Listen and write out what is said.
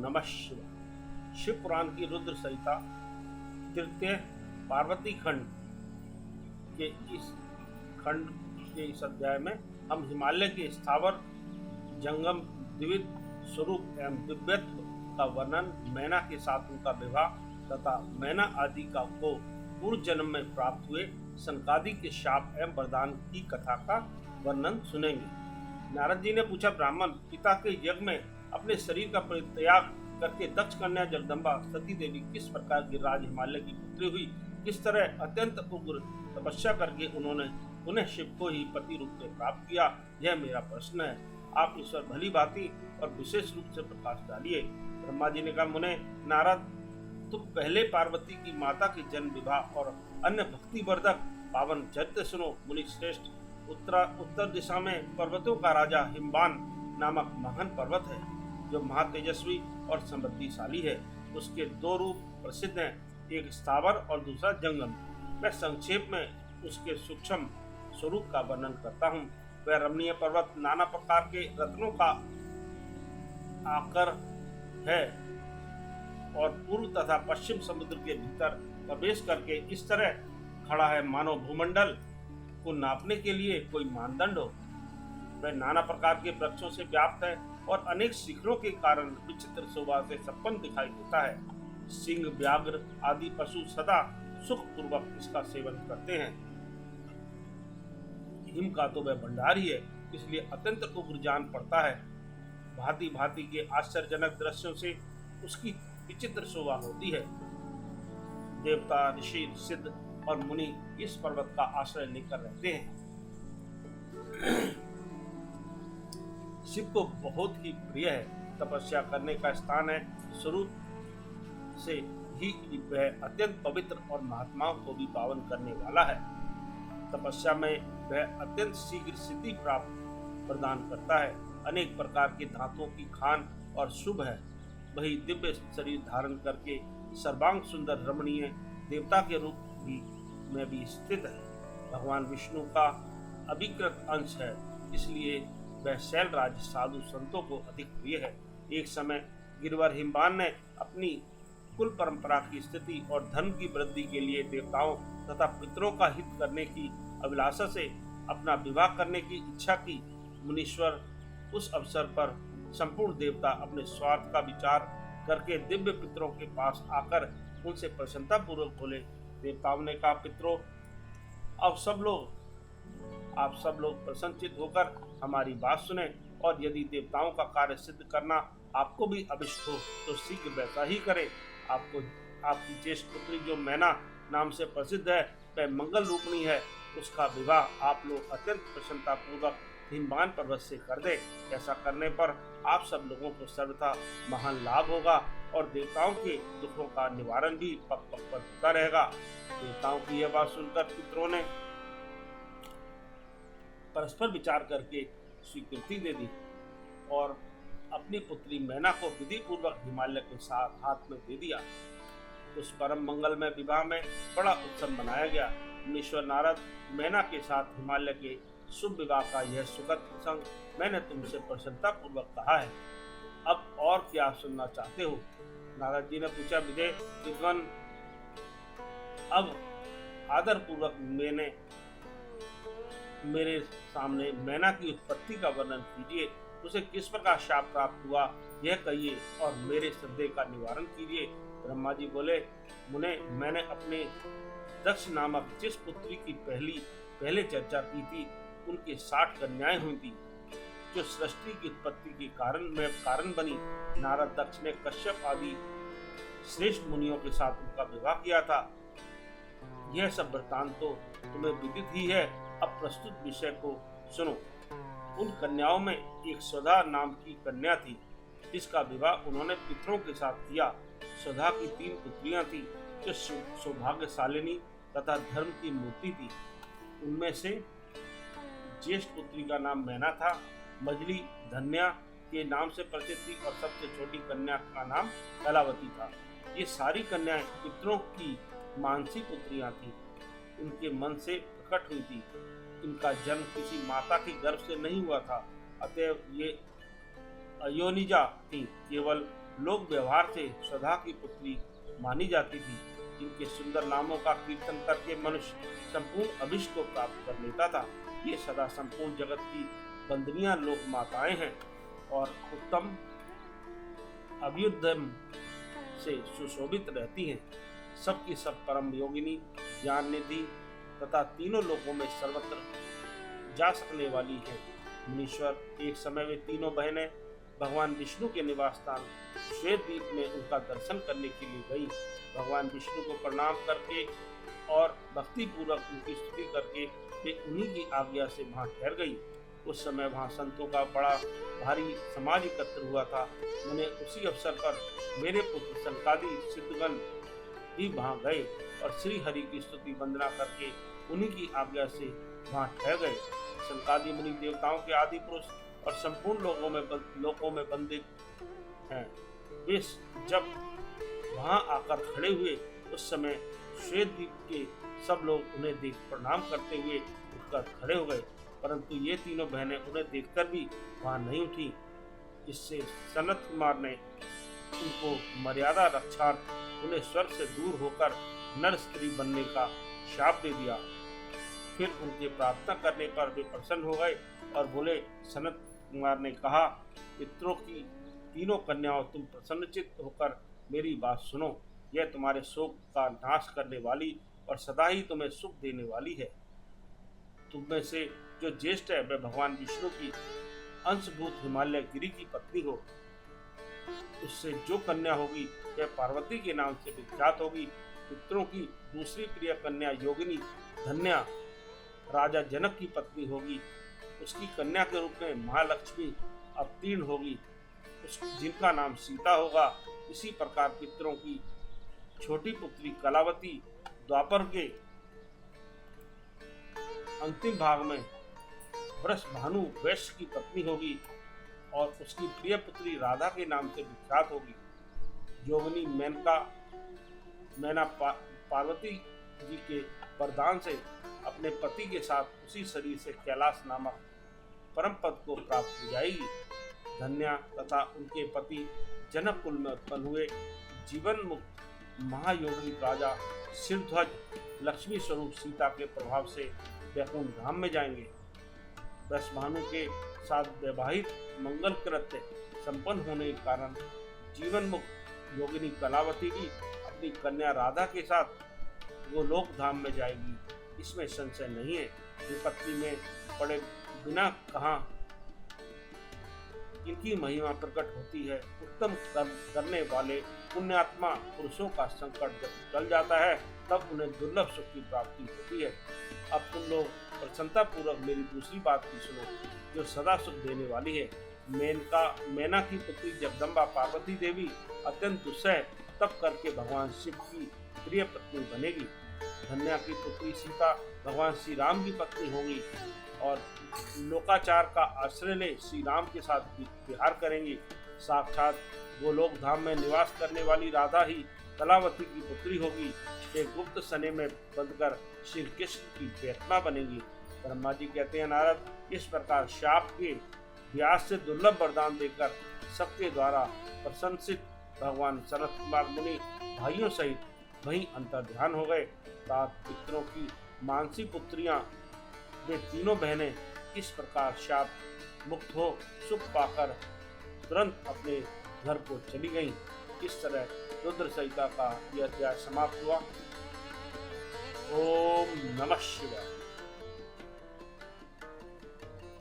नमः शिवाय। शिव पुराण की रुद्र संहिता तृतीय पार्वती खंड के इस अध्याय में हम हिमालय के स्थावर जंगम द्विविध स्वरूप एवं दिव्यत्व का वर्णन, मैना के साथ उनका विवाह तथा मैना आदि का को पूर्व जन्म में प्राप्त हुए सनकादि के शाप एवं वरदान की कथा का वर्णन सुनेंगे। नारद जी ने पूछा, ब्राह्मण, पिता के यज्ञ में अपने शरीर का परित्याग करके दक्ष कन्या जगदम्बा सती देवी किस प्रकार गिरिराज हिमालय की पुत्री हुई, किस तरह अत्यंत उग्र तपस्या करके उन्होंने उन्हें शिव को ही पति रूप में प्राप्त किया, यह मेरा प्रश्न है। आप इस पर भली भांति और विशेष रूप से प्रकाश डालिए। ब्रह्मा जी ने कहा, मुने नारद, तुम पहले पार्वती की माता के जन्म विवाह और अन्य भक्ति वर्धक पावन चरित्र सुनो। मुनि श्रेष्ठ, उत्तर दिशा में पर्वतों का राजा हिमवान नामक महान पर्वत है, जो महातेजस्वी और समृद्धिशाली है। उसके दो रूप प्रसिद्ध हैं, एक स्थावर और दूसरा जंगम। मैं संक्षेप में उसके सूक्ष्म स्वरूप का वर्णन करता हूँ। वह रमणीय पर्वत नाना प्रकार के रत्नों का आकर है और पूर्व तथा पश्चिम समुद्र के भीतर प्रवेश करके इस तरह खड़ा है मानो भूमंडल को नापने के लिए कोई मानदंड हो। वह नाना प्रकार के वृक्षों से व्याप्त है और अनेक शिखरों के कारण विचित्र शोभा से संपन्न दिखाई देता है। सिंह, व्याघ्र आदि पशु सदा सुख पूर्वक इसका सेवन करते हैं। हिम का तो वह भंडार ही है, इसलिए अत्यंत उग्र जान पड़ता है। भांति भांति के आश्चर्यजनक दृश्यों से उसकी विचित्र शोभा होती है। देवता, ऋषि, सिद्ध और मुनि इस पर्वत का आश्रय लेकर रहते हैं। शिव को बहुत ही प्रिय है, तपस्या करने का स्थान है। स्वरूप से ही वह अत्यंत पवित्र और महात्माओं को भी पावन करने वाला है। तपस्या में वह अत्यंत शीघ्र सिद्धि प्राप्त प्रदान करता है। अनेक प्रकार के धातुओं की खान और शुभ है। वही दिव्य शरीर धारण करके सर्वांग सुंदर रमणीय देवता के रूप में भी स्थित है। भगवान विष्णु का अभिकृत अंश है, इसलिए वह शैलराज साधु संतों को अधिक प्रिय है। एक समय गिरिवर हिमवान ने अपनी कुल परंपरा की स्थिति और धर्म की वृद्धि के लिए देवताओं तथा पितरों का हित करने की अभिलाषा से अपना विवाह करने की इच्छा की। मुनीश्वर उस अवसर पर संपूर्ण देवता अपने स्वार्थ का विचार करके दिव्य पितरों के पास आकर उनसे प्रसन्नता पूर्वक बोले। देवताओं ने कहा, पितरों, आप सब लोग प्रसन्नचित होकर हमारी बात सुने, और यदि देवताओं का कार्य सिद्ध करना आपको भी अभिष्ट हो तो शीघ्र वैसा ही करें। आपकी ज्येष्ठ पुत्री जो मैना नाम से प्रसिद्ध है, वह मंगल रूपणी है। उसका विवाह आप लोग अत्यंत प्रसन्नता पूर्वक हिमवान पर्वत से कर दे। ऐसा करने पर आप सब लोगों को सर्वथा महान लाभ होगा और देवताओं के दुखों का निवारण भी पग पग पर होता रहेगा। देवताओं की यह बात सुनकर पितरों ने परस्पर विचार करके स्वीकृति दे दी और अपनी पुत्री मैना को विधि पूर्वक हिमालय के साथ हाथ में दे दिया। उस परम मंगलमय विवाह में बड़ा उत्सव मनाया गया। मुनीश्वर नारद, मैना के साथ हिमालय के शुभ विवाह का यह सुखद प्रसंग मैंने तुमसे प्रसन्नता पूर्वक कहा है। अब और क्या सुनना चाहते हो? नारद जी ने पूछा, विद्वान, अब आदर पूर्वक मेरे सामने मैना की उत्पत्ति का वर्णन कीजिए। उसे किस प्रकार शाप प्राप्त हुआ यह कहिए और मेरे संदेह का निवारण कीजिए। ब्रह्मा जी बोले, मुने, मैंने अपने दक्ष नामक जिस पुत्री की पहले चर्चा की थी, उनके 60 कन्याएं हुई थी, जो सृष्टि की उत्पत्ति के कारण बनी। नारद दक्ष ने कश्यप आदि श्रेष्ठ मुनियों के साथ उनका विवाह किया था। यह सब वृत्तांत तो तुम्हें विदित ही है। अब प्रस्तुत विषय को सुनो। उन कन्याओं में एक सुधा नाम की कन्या थी, जिसका विवाह उन्होंने पितरों के साथ किया। सुधा की 3 पुत्रियां थी, जो सौभाग्यशालिनी तथा धर्म की मूर्ति थी। उनमें से ज्येष्ठ पुत्री का नाम मैना था, मझली धन्या के नाम से प्रसिद्ध थी और सबसे छोटी कन्या का नाम कलावती था। ये सारी कन्याएं पितरों की मानसी पुत्रियां थीं। उनके मन से प्रकट हुई थी। इनका जन्म किसी माता के गर्भ से नहीं हुआ था, अतएव ये अयोनिजा थी, केवल लोक व्यवहार से स्वधा की पुत्री मानी जाती थी। इनके सुंदर नामों का कीर्तन करके मनुष्य संपूर्ण अभिष्ट को प्राप्त कर लेता था। ये सदा संपूर्ण जगत की वंदनीय लोक माताएं हैं और उत्तम अभ्युदय से सुशोभित रहती हैं। सबकी सब परम योगिनी, ज्ञान निधि तथा तीनों लोकों में सर्वत्र जा सकने वाली है। मुनीश्वर, एक समय में तीनों बहनें भगवान विष्णु के निवास स्थान श्वेत द्वीप में उनका दर्शन करने के लिए गई। भगवान विष्णु को प्रणाम करके और भक्ति पूर्वक उनकी स्तुति करके वे उन्हीं की आज्ञा से वहां ठहर गई। उस समय वहां संतों का बड़ा भारी समाज एकत्र हुआ था। उन्हें उसी अवसर पर मेरे पुत्र सनकादि सिद्धगण भी वहां गए और श्री हरि की स्तुति वंदना करके उन्हीं की आज्ञा से वहां ठहर गए। सनकादि मुनि देवताओं के आदि पुरुष और संपूर्ण लोकों में बंदित हैं। वे जब वहां आकर खड़े हुए उस समय श्वेत द्वीप के सब लोग उन्हें देख प्रणाम करते हुए उठकर खड़े हो गए, परंतु ये तीनों बहनें उन्हें देखकर भी वहां नहीं उठी। इससे सनत कुमार ने उनको मर्यादा रक्षार्थ उन्हें स्वर्ग से दूर होकर नर स्त्री बनने का शाप दे दिया। फिर उनके प्रार्थना करने पर वे प्रसन्न हो गए और बोले, सनत कुमार ने कहा, पितरों की तीनों कन्याओं, तुम प्रसन्नचित्त होकर मेरी बात सुनो। यह तुम्हारे शोक का नाश करने वाली और सदा ही तुम्हें सुख देने वाली है। तुम में से जो ज्येष्ठ है वह भगवान विष्णु की अंशभूत हिमालय गिरी की पत्नी हो। उससे जो कन्या होगी वह पार्वती के नाम से विख्यात होगी। पितरों की दूसरी प्रिय कन्या योगिनी धन्या राजा जनक की पत्नी होगी। उसकी कन्या के रूप में महालक्ष्मी अवतीर्ण होगी, जिनका नाम सीता होगा। इसी प्रकार पितरों की छोटी पुत्री कलावती द्वापर के अंतिम भाग में वृषभानु वैश्य की पत्नी होगी और उसकी प्रिय पुत्री राधा के नाम से विख्यात होगी। योगिनी मैना पार्वती जी के वरदान से अपने पति के साथ उसी शरीर से कैलाश नामक परम पद को प्राप्त हो जाएगी। धन्या तथा उनके पति जनक कुल में उत्पन्न हुए जीवन मुक्त महायोगी राजा सिरध्वज लक्ष्मी स्वरूप सीता के प्रभाव से वैकुंठ धाम में जाएंगे। वृषभानु के साथ वैवाहिक मंगल कृत्य संपन्न होने के कारण जीवन मुक्त योगिनी कलावती भी अपनी कन्या राधा के साथ गोलोक धाम में जाएगी। इसमें संशय नहीं है। विपत्ति में पड़े बिना कहा इनकी महिमा प्रकट होती है। उत्तम कर्म करने वाले पुण्यात्मा पुरुषों का संकट जब टल जाता है तब उन्हें दुर्लभ सुख की प्राप्ति होती है। अब तुम लोग प्रसन्नता पूर्वक मेरी दूसरी बात की सुनो, जो सदा सुख देने वाली है। मैना की पुत्री जगदम्बा पार्वती देवी अत्यंत दुस्सह तप करके भगवान शिव की प्रिय पत्नी बनेगी। धन्या की पुत्री सीता भगवान श्री राम की पत्नी होगी और लोकाचार का आश्रय ले श्री राम के साथ विहार करेंगी। साक्षात गोलोक धाम में निवास करने वाली राधा ही कलावती की पुत्री होगी। वे गुप्त सने में बंधकर श्री कृष्ण की प्रियतमा बनेगी। ब्रह्मा जी कहते हैं, नारद, इस प्रकार शाप के व्यास से दुर्लभ वरदान देकर सबके द्वारा प्रशंसित भगवान सनत कुमार मुनि भाइयों सहित वहीं अंतर्ध्यान हो गए। सात पितरों की मानसी पुत्रियां वे तीनों बहनें इस प्रकार शाप मुक्त हो सुख पाकर तुरंत अपने घर को चली गईं। इस तरह रुद्र संहिता का यह अध्याय समाप्त हुआ। ओम नमः शिवाय।